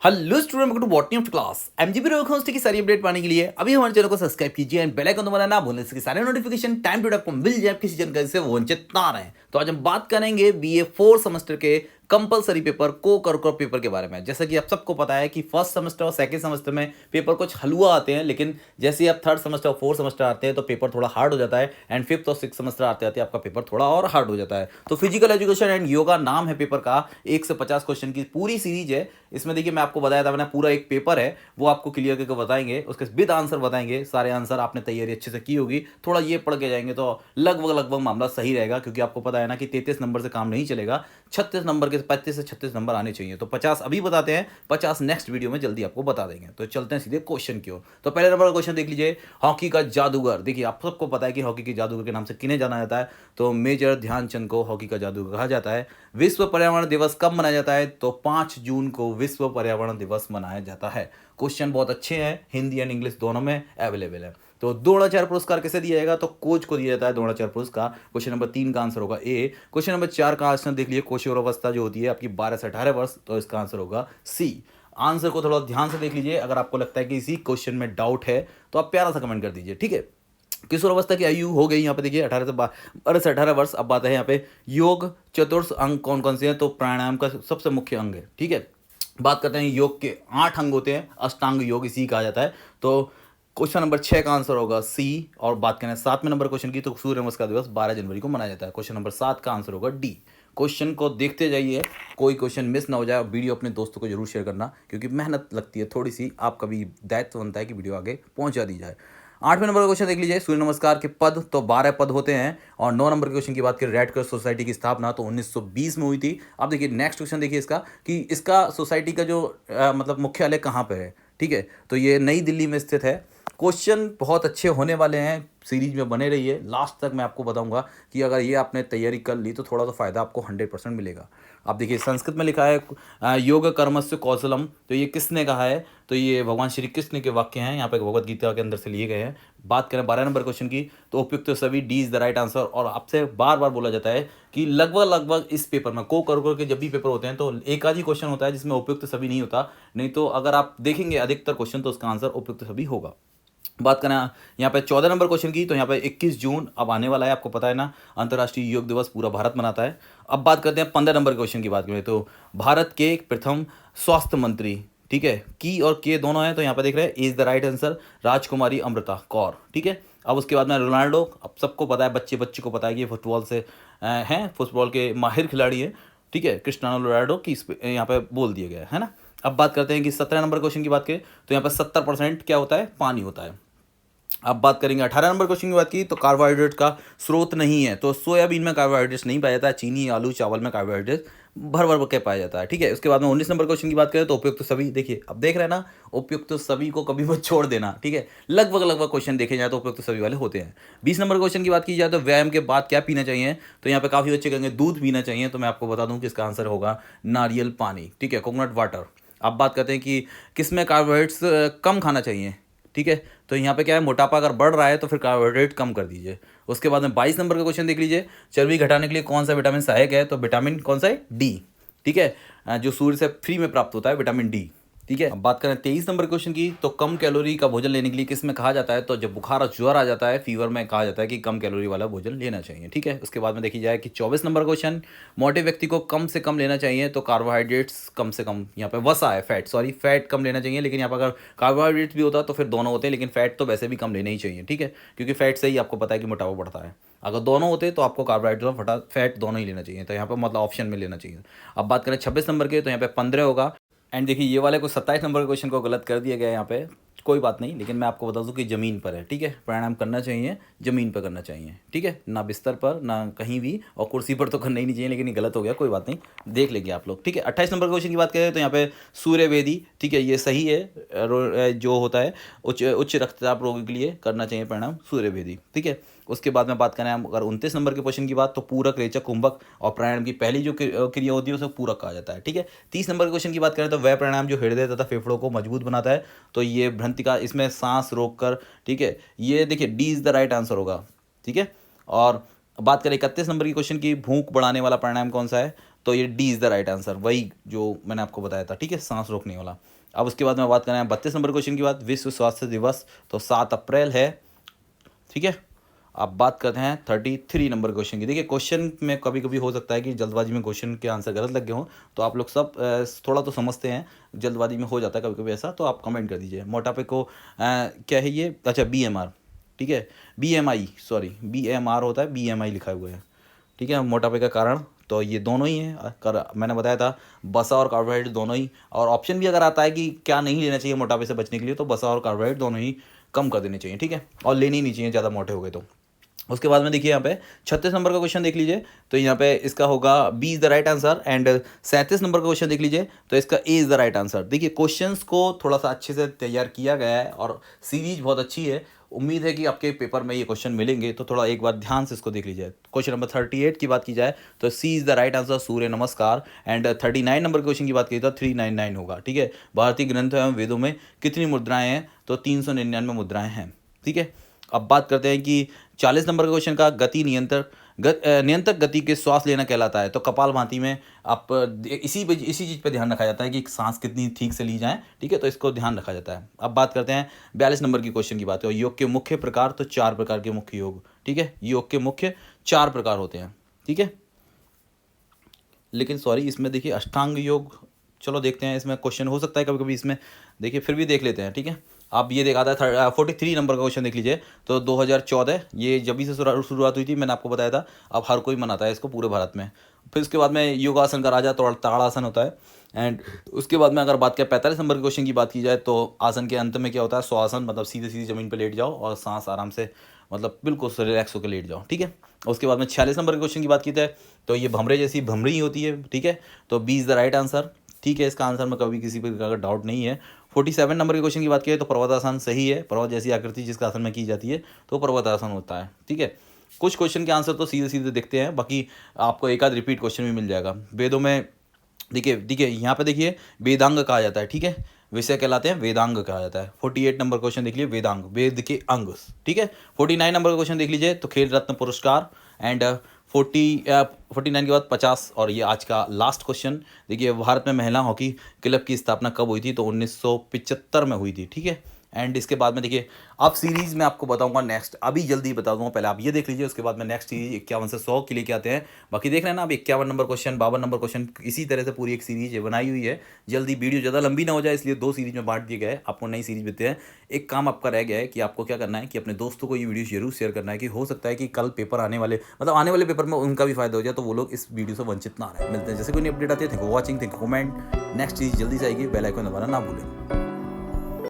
Hello student, welcome to botany of class. MGP रोखोस्टी की सारी अपडेट पाने के लिए अभी हमारे चैनल को सब्सक्राइब कीजिए एंड बेल आइकन दबाना ना भूलें, इसके सारे नोटिफिकेशन टाइम टू टाइम आपको मिल जाए, किसी जानकारी से वंचित ना रहें। तो आज हम बात करेंगे बीए 4 सेमेस्टर के कंपलसरी पेपर को करिकुलर पेपर के बारे में। जैसा कि आप सबको पता है कि फर्स्ट सेमेस्टर और सेकंड सेमेस्टर में पेपर कुछ हलवा आते हैं, लेकिन जैसे ही आप थर्ड सेमेस्टर और फोर्थ सेमेस्टर आते हैं तो पेपर थोड़ा हार्ड हो जाता है एंड फिफ्थ और सिक्स सेमेस्टर आते आते आपका पेपर थोड़ा और हार्ड हो जाता है। तो फिजिकल एजुकेशन एंड योगा नाम है पेपर का। 1 से 50 क्वेश्चन की पूरी सीरीज है। इसमें देखिए, मैं आपको बताया था, मैंने पूरा एक पेपर है वो आपको क्लियर करके बताएंगे, उसके विद आंसर बताएंगे। सारे आंसर आपने तैयारी अच्छे से की होगी, थोड़ा ये पढ़ के जाएंगे तो लगभग मामला सही रहेगा, क्योंकि आपको पता है ना कि 33 नंबर से काम नहीं चलेगा। 36 नंबर के 35 से 36 नंबर आने चाहिए। तो 50 अभी बताते हैं, 50 नेक्स्ट वीडियो में जल्दी आपको बता देंगे। तो चलते हैं सीधे क्वेश्चन की ओर। तो पहले नंबर का क्वेश्चन देख लीजिए, हॉकी का जादूगर। देखिए, आप सबको पता है कि हॉकी के जादूगर के नाम से किन्हें जाना जाता है, तो मेजर ध्यानचंद को हॉकी का जादूगर कहा जाता है। विश्व पर्यावरण दिवस कब मनाया जाता है, तो 5 जून को विश्व पर्यावरण दिवस मनाया जाता है। क्वेश्चन बहुत अच्छे हैं, हिंदी एंड इंग्लिश दोनों में अवेलेबल है। तो द्रोणाचार्य पुरस्कार किसे दिया जाएगा, तो कोच को दिया जाता है द्रोणाचार्य पुरस्कार। क्वेश्चन नंबर 3 का आंसर होगा ए। क्वेश्चन नंबर 4 का आंसर देख लीजिए, किशोरावस्था जो होती है आपकी 12 से 18 वर्ष, तो इसका आंसर होगा सी। आंसर को थोड़ा ध्यान से देख लीजिए, अगर आपको लगता है कि इसी क्वेश्चन में डाउट है तो आप प्यारा सा कमेंट कर दीजिए, ठीक है। किशोरावस्था की आयु हो गई यहाँ पे, देखिए 12 से 18 वर्ष। अब बात है यहाँ पे योग चतुर्थ अंग कौन कौन से हैं, तो प्राणायाम का सबसे मुख्य अंग है, ठीक है। बात करते हैं योग के 8 अंग होते हैं, अष्टांग योग इसी कहा जाता है। तो क्वेश्चन नंबर 6 का आंसर होगा सी। और बात करें 7वें नंबर क्वेश्चन की, तो सूर्य नमस्कार दिवस 12 जनवरी को मनाया जाता है। क्वेश्चन नंबर 7 का आंसर होगा डी। क्वेश्चन को देखते जाइए, कोई क्वेश्चन मिस ना हो जाए। और वीडियो अपने दोस्तों को जरूर शेयर करना, क्योंकि मेहनत लगती है थोड़ी सी, आपका भी दायित्व बनता है कि वीडियो आगे पहुंचा दी जाए। 8वें नंबर का क्वेश्चन देख लीजिए, सूर्य नमस्कार के पद तो 12 पद होते हैं। और 9 नंबर के क्वेश्चन की बात करें, रेड क्रॉस सोसाइटी की स्थापना तो 1920 में हुई थी। अब देखिए नेक्स्ट क्वेश्चन देखिए इसका, कि इसका सोसाइटी का जो मतलब मुख्यालय कहाँ पे है, ठीक है। तो ये नई दिल्ली में स्थित है। क्वेश्चन बहुत अच्छे होने वाले हैं, सीरीज में बने रहिए, लास्ट तक मैं आपको बताऊंगा कि अगर ये आपने तैयारी कर ली तो थोड़ा तो फायदा आपको 100% मिलेगा। आप देखिए संस्कृत में लिखा है योग कर्मस्य कौशलम, तो ये किसने कहा है, तो ये भगवान श्री कृष्ण के वाक्य हैं, यहाँ पे भगवत गीता के अंदर से लिए गए हैं। बात करें 12 नंबर क्वेश्चन की, तो उपयुक्त सभी D is the right answer. और आपसे बार बार बोला जाता है कि लगभग इस पेपर में को करिकुलर के जब भी पेपर होते हैं तो एक आध ही क्वेश्चन होता है जिसमें उपयुक्त सभी नहीं होता, नहीं तो अगर आप देखेंगे अधिकतर क्वेश्चन तो उसका आंसर उपयुक्त सभी होगा। बात करें यहाँ पे 14 नंबर क्वेश्चन की, तो यहाँ पे 21 जून अब आने वाला है, आपको पता है ना, अंतर्राष्ट्रीय योग दिवस पूरा भारत मनाता है। अब बात करते हैं 15 नंबर क्वेश्चन की बात करें, तो भारत के प्रथम स्वास्थ्य मंत्री, ठीक है, की और के दोनों हैं, तो यहाँ पे देख रहे हैं इज द राइट आंसर राजकुमारी अमृता कौर, ठीक है। अब उसके बाद में रोनाल्डो, अब सबको पता है, बच्चे को पता है कि फुटबॉल से हैं, फुटबॉल के माहिर खिलाड़ी हैं, ठीक है, क्रिस्टियानो रोनाल्डो की यहाँ पे बोल दिया गया है ना। अब बात करते हैं कि 17 नंबर क्वेश्चन की बात करें, तो यहाँ पर 70% क्या होता है, पानी होता है। अब बात करेंगे 18 नंबर क्वेश्चन की बात की, तो कार्बोहाइड्रेट का स्रोत नहीं है, तो सोयाबीन में कार्बोहाइड्रेट्स नहीं पाया जाता है, चीनी आलू चावल में कार्बोहाइड्रेट भर के पाया जाता है, ठीक है। उसके बाद में 19 नंबर क्वेश्चन की बात करें, तो उपयुक्त सभी, देखिए अब देख रहे हैं ना, उपयुक्त सभी को कभी मत छोड़ देना, ठीक है। लगभग क्वेश्चन देखे जाए तो उपयुक्त सभी वाले होते हैं। 20 नंबर क्वेश्चन की बात की जाए, तो व्यायाम के बाद क्या पीना चाहिए, तो यहाँ पे काफ़ी बच्चे कहेंगे दूध पीना चाहिए, तो मैं आपको बता दूँ कि इसका आंसर होगा नारियल पानी, ठीक है, कोकोनट वाटर। अब बात करते हैं कि किसमें कार्बोहाइड्रेट्स कम खाना चाहिए, ठीक है। तो यहाँ पे क्या है, मोटापा अगर बढ़ रहा है तो फिर कार्बोहाइड्रेट कम कर दीजिए। उसके बाद में 22 नंबर का क्वेश्चन देख लीजिए, चर्बी घटाने के लिए कौन सा विटामिन सहायक है, तो विटामिन कौन सा है, डी, ठीक है, जो सूर्य से फ्री में प्राप्त होता है, विटामिन डी, ठीक है। अब बात करें 23 नंबर क्वेश्चन की, तो कम कैलोरी का भोजन लेने के लिए किस में कहा जाता है, तो जब बुखार और ज्वर आ जाता है, फीवर में कहा जाता है कि कम कैलोरी वाला भोजन लेना चाहिए, ठीक है। उसके बाद में देखी जाए कि 24 नंबर क्वेश्चन, मोटे व्यक्ति को कम से कम लेना चाहिए, तो कार्बोहाइड्रेट्स कम से कम, यहाँ पे वसा है, फैट कम लेना चाहिए, लेकिन यहाँ पर अगर कार्बोहाइड्रेट्स भी होता तो फिर दोनों होते, लेकिन फैट तो वैसे भी कम लेना ही चाहिए, ठीक है, क्योंकि फैट से ही आपको पता है कि मोटापा बढ़ता है। अगर दोनों होते तो आपको कार्बोहाइड्रेट और फैट दोनों ही लेना चाहिए, तो यहाँ पर मतलब ऑप्शन में लेना चाहिए। अब बात करें 26 नंबर के, तो यहाँ पे 15 होगा। एंड देखिए ये वाले को 27 नंबर के क्वेश्चन को गलत कर दिया गया है यहाँ पे, कोई बात नहीं, लेकिन मैं आपको बता दूं कि ज़मीन पर है, ठीक है, प्राणायाम करना चाहिए ज़मीन पर करना चाहिए, ठीक है, ना बिस्तर पर ना कहीं भी, और कुर्सी पर तो करना ही नहीं चाहिए, लेकिन ये गलत हो गया, कोई बात नहीं, देख लेंगे आप लोग, ठीक है। 28 नंबर क्वेश्चन की बात करें, तो यहाँ पे सूर्य वेदी, ठीक है, ये सही है, जो होता है उच्च रक्तचाप रोग के लिए करना चाहिए प्राणायाम सूर्य वेदी, ठीक है। उसके बाद में बात करें हम अगर 29 नंबर के क्वेश्चन की बात, तो पूरक, रेचक, कुंभक और प्राणायाम की पहली जो क्रिया होती है उसे पूरक कहा जाता है, ठीक है। 30 नंबर क्वेश्चन की बात करें, तो वह प्राणायाम जो हृदय तथा फेफड़ों को मजबूत बनाता है, तो ये भ्रंतिका, इसमें सांस रोक कर, ठीक है, ये देखिए D is the right answer होगा, ठीक है। और बात करें 31 नंबर की क्वेश्चन की, भूख बढ़ाने वाला प्राणायाम कौन सा है, तो ये D is the right answer, वही जो मैंने आपको बताया था, ठीक है, सांस रोकने वाला। अब उसके बाद मैं बात करना है 32 नंबर क्वेश्चन की बात, विश्व स्वास्थ्य दिवस तो 7 अप्रैल है, ठीक है। अब बात करते हैं 33 नंबर क्वेश्चन की। देखिए क्वेश्चन में कभी कभी हो सकता है कि जल्दबाजी में क्वेश्चन के आंसर गलत लग गए हों, तो आप लोग सब थोड़ा तो समझते हैं, जल्दबाजी में हो जाता है कभी कभी ऐसा, तो आप कमेंट कर दीजिए। मोटापे को क्या है ये, अच्छा BMR, ठीक है, BMI, सॉरी BMR होता है, BMI लिखा हुआ है, ठीक है, मोटापे का कारण। तो ये दोनों ही हैं, मैंने बताया था बसा और कार्बोहाइड्रेट दोनों ही। और ऑप्शन भी अगर आता है कि क्या नहीं लेना चाहिए मोटापे से बचने के लिए, तो बसा और कार्बोहाइड्रेट दोनों ही कम कर देने चाहिए, ठीक है, और लेनी नहीं चाहिए ज़्यादा मोटे हो गए तो। उसके बाद में देखिए यहाँ पे 36 नंबर का क्वेश्चन देख लीजिए, तो यहाँ पे इसका होगा B is the right answer. And 37 number का क्वेश्चन देख लीजिए, तो इसका A is the right answer. देखिए क्वेश्चंस को थोड़ा सा अच्छे से तैयार किया गया है और सीरीज बहुत अच्छी है। उम्मीद है कि आपके पेपर में ये क्वेश्चन मिलेंगे, तो थोड़ा एक बार ध्यान से इसको देख लीजिए। क्वेश्चन नंबर 38 की बात की जाए तो सी इज़ द राइट आंसर, सूर्य नमस्कार। एंड 39 नंबर क्वेश्चन की बात की तो 399 होगा, ठीक है। भारतीय ग्रंथ एवं वेदों में कितनी मुद्राएं हैं, तो 399 मुद्राएं हैं, ठीक है। अब बात करते हैं कि 40 नंबर का क्वेश्चन का गति नियंत्रक गति के श्वास लेना कहलाता है, तो कपालभाति में आप इसी चीज़ पे ध्यान रखा जाता है कि सांस कितनी ठीक से ली जाए, ठीक है, तो इसको ध्यान रखा जाता है। अब बात करते हैं 42 नंबर की क्वेश्चन की बात है, योग के मुख्य प्रकार, तो 4 प्रकार के मुख्य योग, ठीक है, योग के मुख्य 4 प्रकार होते हैं, ठीक है। लेकिन सॉरी, इसमें देखिए अष्टांग योग, चलो देखते हैं, इसमें क्वेश्चन हो सकता है कभी कभी इसमें, देखिए फिर भी देख लेते हैं, ठीक है। आप ये देखा था 43 नंबर का क्वेश्चन देख लीजिए, तो 2014 ये जब से शुरुआत हुई थी, मैंने आपको बताया था। अब हर कोई मनाता है इसको पूरे भारत में। फिर उसके बाद में योगासन का राजा तो ताड़ासन होता है। एंड उसके बाद में अगर बात करें 45 नंबर के क्वेश्चन की बात की जाए, तो आसन के अंत में क्या होता है, स्वासन, मतलब सीधे सीधे ज़मीन पर लेट जाओ और सांस आराम से, मतलब बिल्कुल रिलैक्स होकर लेट जाओ, ठीक है। उसके बाद में 46 नंबर के क्वेश्चन की बात की जाए, तो ये भमरे जैसी भमरी होती है, ठीक है, तो B is the right answer, ठीक है। इसका आंसर में कभी किसी प्रकार का डाउट नहीं है। 47 नंबर के क्वेश्चन की बात करें तो पर्वतासन सही है, पर्वत जैसी आकृति जिसका आसन में की जाती है तो पर्वतासन होता है, ठीक है। कुछ क्वेश्चन के आंसर तो सीधे सीधे देखते हैं, बाकी आपको एक आध रिपीट क्वेश्चन भी मिल जाएगा। वेदों में देखिए यहाँ पे देखिए वेदांग कहा जाता है, ठीक है, विषय कहलाते हैं वेदांग कहा जाता है। 48 नंबर क्वेश्चन देख लीजिए, वेदांग वेद के अंग, ठीक है। 49 नंबर का क्वेश्चन देख लीजिए, तो खेल रत्न पुरस्कार। एंड 49 के बाद 50, और ये आज का लास्ट क्वेश्चन देखिए, भारत में महिला हॉकी क्लब की स्थापना कब हुई थी, तो 1975 में हुई थी, ठीक है। एंड इसके बाद में देखिए, अब सीरीज़ में आपको बताऊंगा नेक्स्ट, अभी जल्दी बता दूंगा, पहले आप ये देख लीजिए, उसके बाद में नेक्स्ट सीरीज 51 से 100 के लेके आते हैं। बाकी देख रहे हैं ना, अब 51 नंबर क्वेश्चन, 52 नंबर क्वेश्चन, इसी तरह से पूरी एक सीरीज बनाई हुई है। जल्दी वीडियो ज़्यादा लंबी ना हो जाए, इसलिए 2 सीरीज में बांट दिए गए, आपको नई सीरीज देते हैं। एक काम आपका रह गया है कि आपको क्या करना है कि अपने दोस्तों को ये वीडियो जरूर शेयर करना है, कि हो सकता है कि कल पेपर आने वाले, मतलब आने वाले पेपर में उनका भी फायदा हो जाए, तो वो लोग इस वीडियो से वंचित ना रहे। मिलते हैं जैसे कोई अपडेट आती है, thank you for watching, thank you comment. Next चीज़ जल्दी से आएगी, बेल आइकन दबाना ना भूलें।